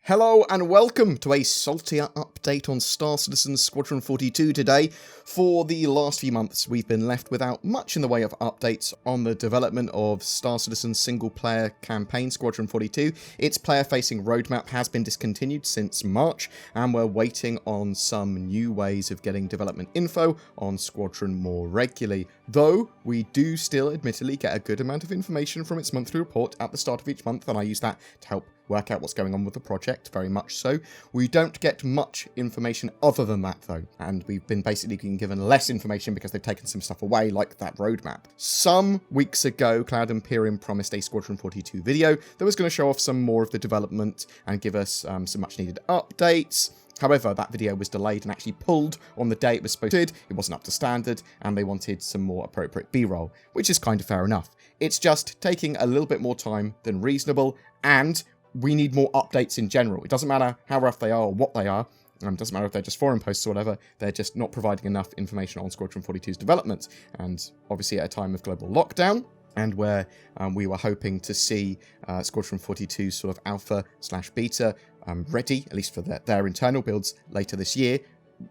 Hello and welcome to a saltier update on Star Citizen Squadron 42 today. For the last few months we've been left without much in the way of updates on the development of Star Citizen's single-player campaign Squadron 42. Its player-facing roadmap has been discontinued since March, and we're waiting on some new ways of getting development info on Squadron more regularly. Though we do still admittedly get a good amount of information from its monthly report at the start of each month, and I use that to help work out what's going on with the project, very much so. We don't get much information other than that, though, and we've been basically being given less information because they've taken some stuff away, like that roadmap. Some weeks ago, Cloud Imperium promised a Squadron 42 video that was going to show off some more of the development and give us some much-needed updates. However, that video was delayed and actually pulled on the day it was supposed to. It wasn't up to standard, and they wanted some more appropriate B-roll, which is kind of fair enough. It's just taking a little bit more time than reasonable, and we need more updates in general. It doesn't matter how rough they are or what they are. It doesn't matter if they're just forum posts or whatever. They're just not providing enough information on Squadron 42's development. And obviously at a time of global lockdown, and where we were hoping to see Squadron 42 sort of alpha/beta ready, at least for their internal builds later this year.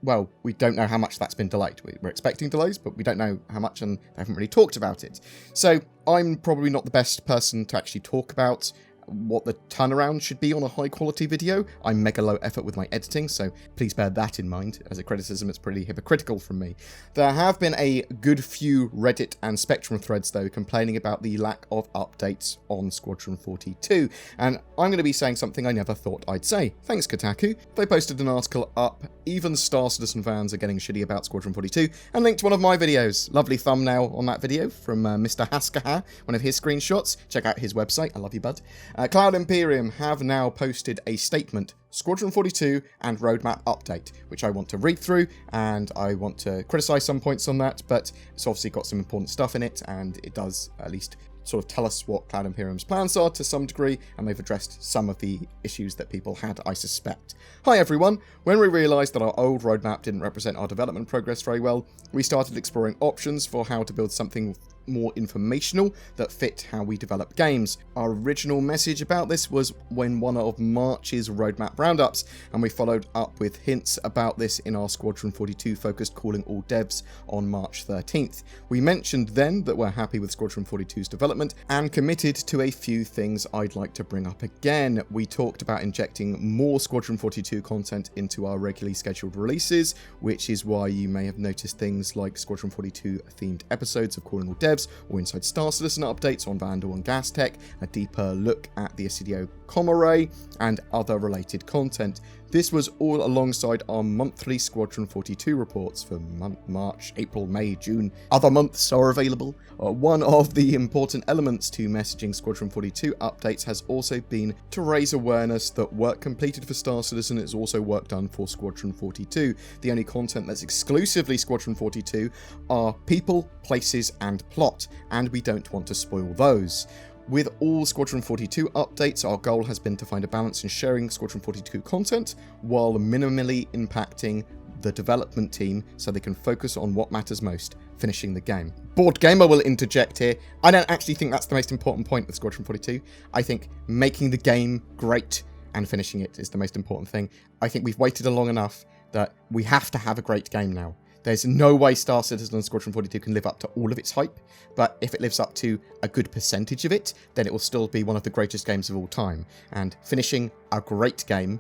Well, we don't know how much that's been delayed. We're expecting delays, but we don't know how much, and they haven't really talked about it. So I'm probably not the best person to actually talk about what the turnaround should be on a high-quality video. I'm mega low effort with my editing, so please bear that in mind. As a criticism, it's pretty hypocritical from me. There have been a good few Reddit and Spectrum threads, though, complaining about the lack of updates on Squadron 42, and I'm going to be saying something I never thought I'd say. Thanks, Kotaku. They posted an article up, even Star Citizen fans are getting shitty about Squadron 42, and linked to one of my videos. Lovely thumbnail on that video from Mr. Haskaha, one of his screenshots. Check out his website. I love you, bud. Cloud Imperium have now posted a statement, Squadron 42 and roadmap update, which I want to read through, and I want to criticise some points on that, but it's obviously got some important stuff in it, and it does at least sort of tell us what Cloud Imperium's plans are to some degree, and they've addressed some of the issues that people had, I suspect. Hi everyone! When we realised that our old roadmap didn't represent our development progress very well, we started exploring options for how to build something more informational that fit how we develop games. Our original message about this was when one of March's roadmap roundups, and we followed up with hints about this in our Squadron 42 focused Calling All Devs on March 13th. We mentioned then that we're happy with Squadron 42's development and committed to a few things I'd like to bring up again. We talked about injecting more Squadron 42 content into our regularly scheduled releases, which is why you may have noticed things like Squadron 42 themed episodes of Calling All Devs, or Inside Star Citizen updates on Vandal and Gas Tech, a deeper look at the Assidio com array, and other related content. This was all alongside our monthly Squadron 42 reports for March, April, May, June. Other months are available. One of the important elements to messaging Squadron 42 updates has also been to raise awareness that work completed for Star Citizen is also work done for Squadron 42. The only content that's exclusively Squadron 42 are people, places, and plot, and we don't want to spoil those. With all Squadron 42 updates, our goal has been to find a balance in sharing Squadron 42 content while minimally impacting the development team so they can focus on what matters most, finishing the game. BoredGamer will interject here. I don't actually think that's the most important point with Squadron 42. I think making the game great and finishing it is the most important thing. I think we've waited long enough that we have to have a great game now. There's no way Star Citizen and Squadron 42 can live up to all of its hype, but if it lives up to a good percentage of it, then it will still be one of the greatest games of all time. And finishing a great game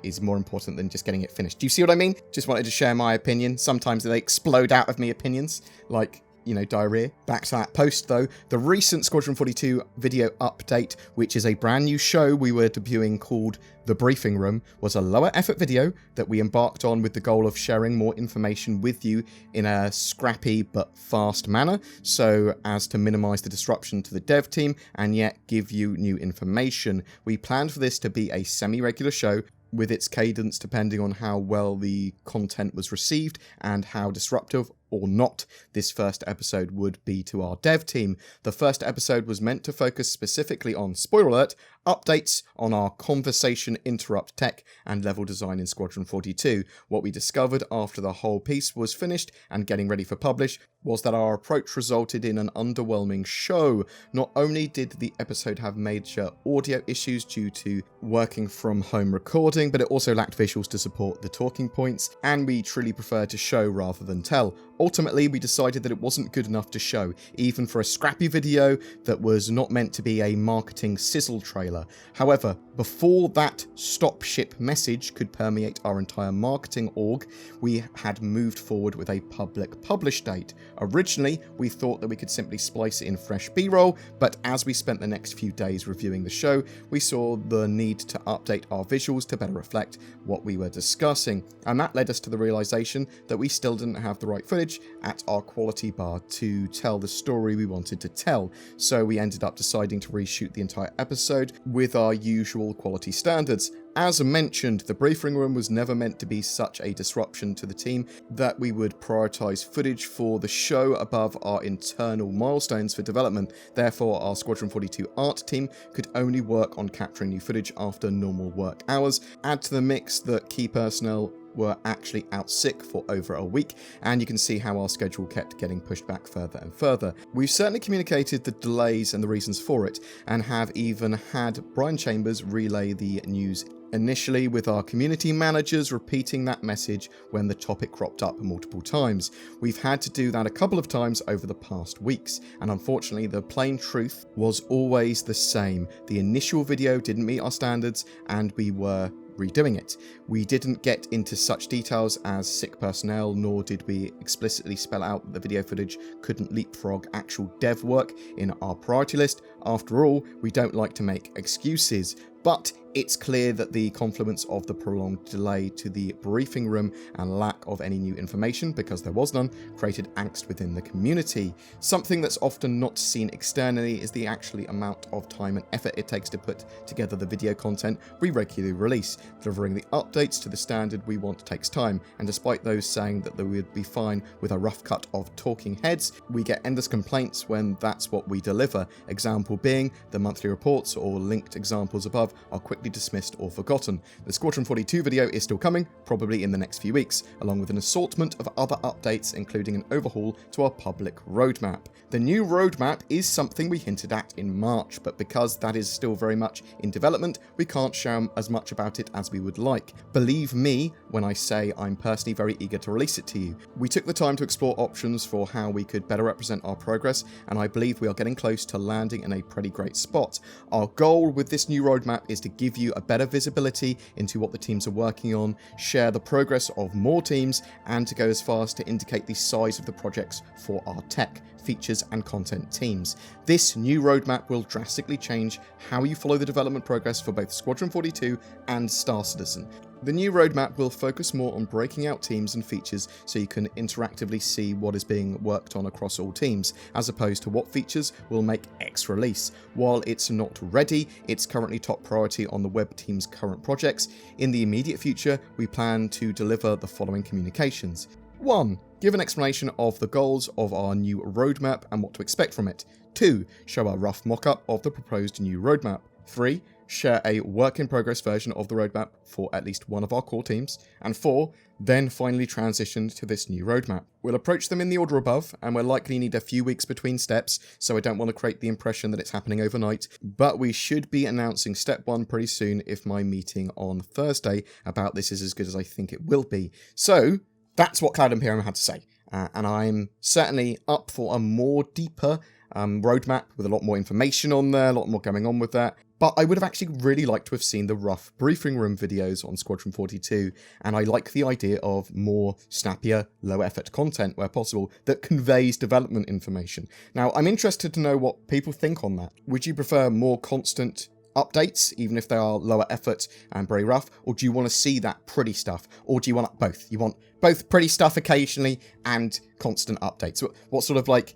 is more important than just getting it finished. Do you see what I mean? Just wanted to share my opinion. Sometimes they explode out of me opinions, like, you know, diarrhea. Back to that post though, the recent Squadron 42 video update, which is a brand new show we were debuting called The Briefing Room, was a lower effort video that we embarked on with the goal of sharing more information with you in a scrappy but fast manner, so as to minimize the disruption to the dev team and yet give you new information. We planned for this to be a semi-regular show, with its cadence depending on how well the content was received and how disruptive or not this first episode would be to our dev team. The first episode was meant to focus specifically on, spoiler alert, updates on our conversation interrupt tech and level design in Squadron 42. What we discovered after the whole piece was finished and getting ready for publish was that our approach resulted in an underwhelming show. Not only did the episode have major audio issues due to working from home recording, but it also lacked visuals to support the talking points, and we truly preferred to show rather than tell. Ultimately, we decided that it wasn't good enough to show, even for a scrappy video that was not meant to be a marketing sizzle trailer. However, before that stop ship message could permeate our entire marketing org, we had moved forward with a public publish date. Originally, we thought that we could simply splice it in fresh B-roll, but as we spent the next few days reviewing the show, we saw the need to update our visuals to better reflect what we were discussing, and that led us to the realization that we still didn't have the right footage at our quality bar to tell the story we wanted to tell, so we ended up deciding to reshoot the entire episode with our usual quality standards. As mentioned, the briefing room was never meant to be such a disruption to the team that we would prioritise footage for the show above our internal milestones for development. Therefore, our Squadron 42 art team could only work on capturing new footage after normal work hours. Add to the mix that key personnel were actually out sick for over a week, and you can see how our schedule kept getting pushed back further and further. We've certainly communicated the delays and the reasons for it, and have even had Brian Chambers relay the news initially, with our community managers repeating that message when the topic cropped up multiple times. We've had to do that a couple of times over the past weeks, and unfortunately the plain truth was always the same. The initial video didn't meet our standards, and we were redoing it. We didn't get into such details as sick personnel, nor did we explicitly spell out that the video footage couldn't leapfrog actual dev work in our priority list. After all, we don't like to make excuses, but it's clear that the confluence of the prolonged delay to the briefing room and lack of any new information, because there was none, created angst within the community. Something that's often not seen externally is the actual amount of time and effort it takes to put together the video content we regularly release. Delivering the updates to the standard we want takes time, and despite those saying that they would be fine with a rough cut of talking heads, we get endless complaints when that's what we deliver. Example being, the monthly reports or linked examples above are quickly dismissed or forgotten. The Squadron 42 video is still coming, probably in the next few weeks, along with an assortment of other updates, including an overhaul to our public roadmap. The new roadmap is something we hinted at in March, but because that is still very much in development, we can't share as much about it as we would like. Believe me when I say I'm personally very eager to release it to you. We took the time to explore options for how we could better represent our progress, and I believe we are getting close to landing in a pretty great spot. Our goal with this new roadmap is to give you a better visibility into what the teams are working on, share the progress of more teams, and to go as far as to indicate the size of the projects for our tech, features and content teams. This new roadmap will drastically change how you follow the development progress for both Squadron 42 and Star Citizen. The new roadmap will focus more on breaking out teams and features so you can interactively see what is being worked on across all teams, as opposed to what features will make X release. While it's not ready, it's currently top priority on the web team's current projects. In the immediate future, we plan to deliver the following communications. 1. Give an explanation of the goals of our new roadmap and what to expect from it. 2. Show a rough mock-up of the proposed new roadmap. 3. Share a work-in-progress version of the roadmap for at least one of our core teams. And 4. Then finally transition to this new roadmap. We'll approach them in the order above, and we'll likely need a few weeks between steps, so I don't want to create the impression that it's happening overnight, but we should be announcing step 1 pretty soon if my meeting on Thursday about this is as good as I think it will be. So, that's what Cloud Imperium had to say, and I'm certainly up for a more deeper roadmap with a lot more information on there, a lot more going on with that. But I would have actually really liked to have seen the rough briefing room videos on Squadron 42, and I like the idea of more snappier, low-effort content where possible that conveys development information. Now, I'm interested to know what people think on that. Would you prefer more constant updates, even if they are lower effort and very rough, or do you want to see that pretty stuff, or do you want both? You want both pretty stuff occasionally and constant updates? What sort of like,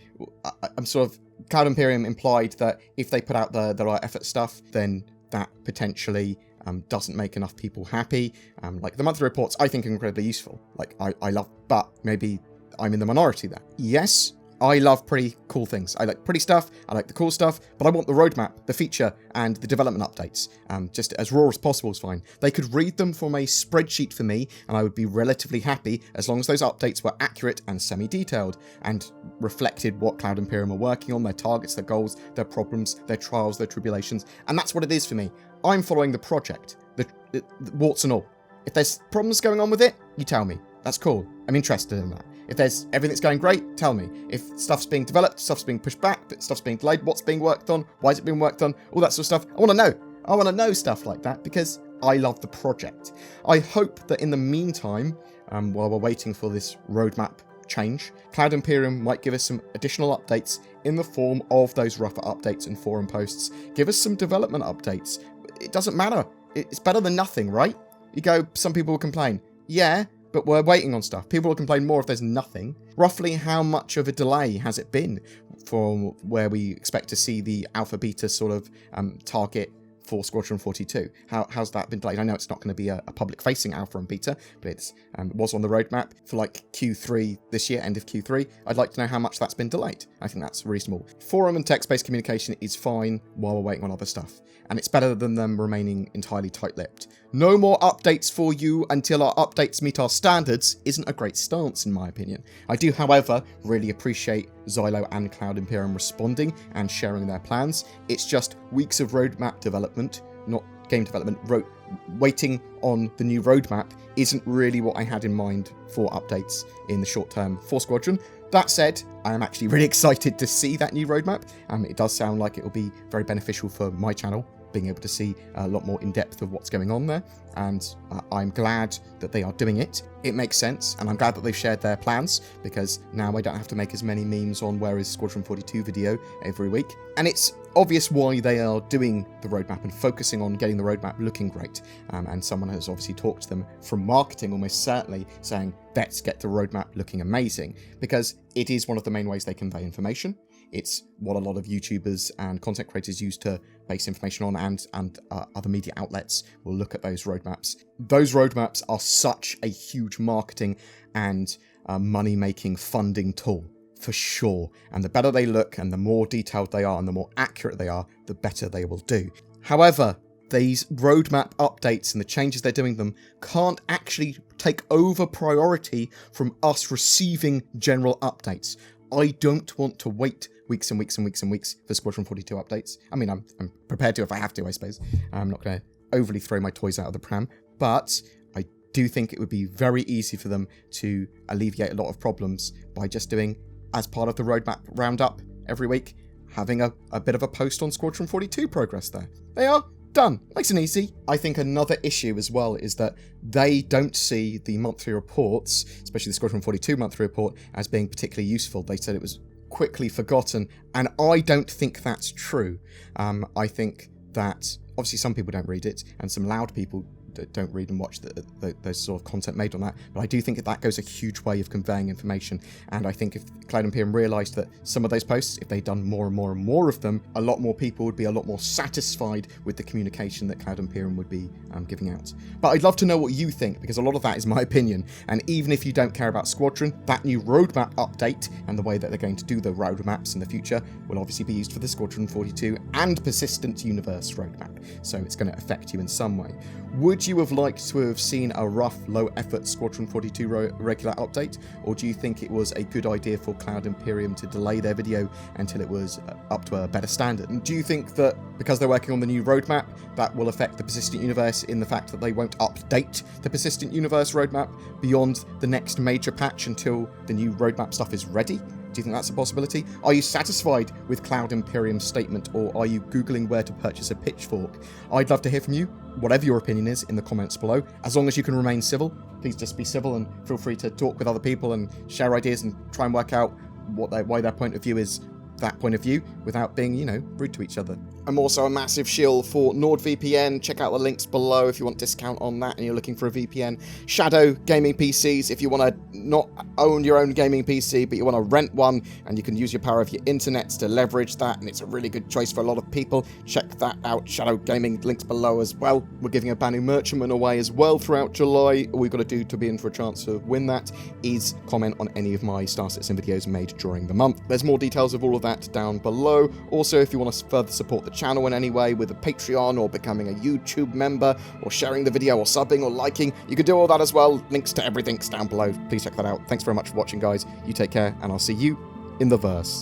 I'm sort of, Cloud Imperium implied that if they put out the lower effort stuff, then that potentially doesn't make enough people happy. Like the monthly reports, I think are incredibly useful. Like I love, but maybe I'm in the minority there. Yes, I love pretty cool things. I like pretty stuff, I like the cool stuff, but I want the roadmap, the feature, and the development updates. Just as raw as possible is fine. They could read them from a spreadsheet for me, and I would be relatively happy as long as those updates were accurate and semi-detailed, and reflected what Cloud Imperium are working on, their targets, their goals, their problems, their trials, their tribulations, and that's what it is for me. I'm following the project, the warts and all. If there's problems going on with it, you tell me. That's cool. I'm interested in that. If there's everything's going great, tell me. If stuff's being developed, stuff's being pushed back, stuff's being delayed, what's being worked on, why is it being worked on, all that sort of stuff. I want to know. I want to know stuff like that because I love the project. I hope that in the meantime, while we're waiting for this roadmap change, Cloud Imperium might give us some additional updates in the form of those rougher updates and forum posts. Give us some development updates. It doesn't matter. It's better than nothing, right? You go, some people will complain. Yeah, but we're waiting on stuff. People will complain more if there's nothing. Roughly how much of a delay has it been from where we expect to see the alpha beta sort of target for Squadron 42? How's that been delayed? I know it's not going to be a public-facing alpha and beta, but it was on the roadmap for like Q3 this year, end of Q3. I'd like to know how much that's been delayed. I think that's reasonable. Forum and text-based communication is fine while we're waiting on other stuff, and it's better than them remaining entirely tight-lipped. No more updates for you until our updates meet our standards isn't a great stance, in my opinion. I do, however, really appreciate Xylo and Cloud Imperium responding and sharing their plans. It's just weeks of roadmap development, not game development, waiting on the new roadmap isn't really what I had in mind for updates in the short term for Squadron. That said, I am actually really excited to see that new roadmap. It does sound like it will be very beneficial for my channel, being able to see a lot more in depth of what's going on there, and I'm glad that they are doing it. It makes sense, and I'm glad that they've shared their plans, because now I don't have to make as many memes on where is Squadron 42 video every week, and it's obvious why they are doing the roadmap and focusing on getting the roadmap looking great, and someone has obviously talked to them from marketing almost certainly saying, let's get the roadmap looking amazing, because it is one of the main ways they convey information. It's what a lot of YouTubers and content creators use to base information on, and other media outlets will look at those roadmaps. Those roadmaps are such a huge marketing and money-making funding tool, for sure. And the better they look, and the more detailed they are, and the more accurate they are, the better they will do. However, these roadmap updates and the changes they're doing them can't actually take over priority from us receiving general updates. I don't want to wait weeks and weeks and weeks and weeks for Squadron 42 updates. I mean, I'm prepared to if I have to, I suppose. I'm not going to overly throw my toys out of the pram, but I do think it would be very easy for them to alleviate a lot of problems by just doing, as part of the roadmap roundup every week, having a bit of a post on Squadron 42 progress there. They are done. Nice and easy. I think another issue as well is that they don't see the monthly reports, especially the Squadron 42 monthly report, as being particularly useful. They said it was quickly forgotten, and I don't think that's true. I think that obviously some people don't read it, and some loud people don't read and watch those sort of content made on that, but I do think that goes a huge way of conveying information, and I think if Cloud Imperium realised that some of those posts, if they'd done more and more and more of them, a lot more people would be a lot more satisfied with the communication that Cloud Imperium would be giving out. But I'd love to know what you think, because a lot of that is my opinion, and even if you don't care about Squadron, that new roadmap update and the way that they're going to do the roadmaps in the future will obviously be used for the Squadron 42 and Persistent Universe roadmap, so it's going to affect you in some way. Would you have liked to have seen a rough, low-effort Squadron 42 regular update, or do you think it was a good idea for Cloud Imperium to delay their video until it was up to a better standard? And do you think that because they're working on the new roadmap, that will affect the Persistent Universe in the fact that they won't update the Persistent Universe roadmap beyond the next major patch until the new roadmap stuff is ready? Do you think that's a possibility? Are you satisfied with Cloud Imperium's statement, or are you Googling where to purchase a pitchfork? I'd love to hear from you, whatever your opinion is, in the comments below. As long as you can remain civil, please just be civil and feel free to talk with other people and share ideas and try and work out why their point of view is that point of view without being, rude to each other. I'm also a massive shill for NordVPN. Check out the links below if you want discount on that and you're looking for a VPN. Shadow gaming PCs, if you want to not own your own gaming PC, but you want to rent one and you can use your power of your internet to leverage that, and it's a really good choice for a lot of people. Check that out. Shadow Gaming, links below as well. We're giving a brand new merchantman away as well throughout July. All we've got to do to be in for a chance to win that is comment on any of my Star Citizen videos made during the month. There's more details of all of that down below. Also, if you want to further support the channel in any way with a Patreon or becoming a YouTube member or sharing the video or subbing or liking, you can do all that as well. Links to everything's down below. Please check that out. Thanks very much for watching, guys. You take care, and I'll see you in the verse.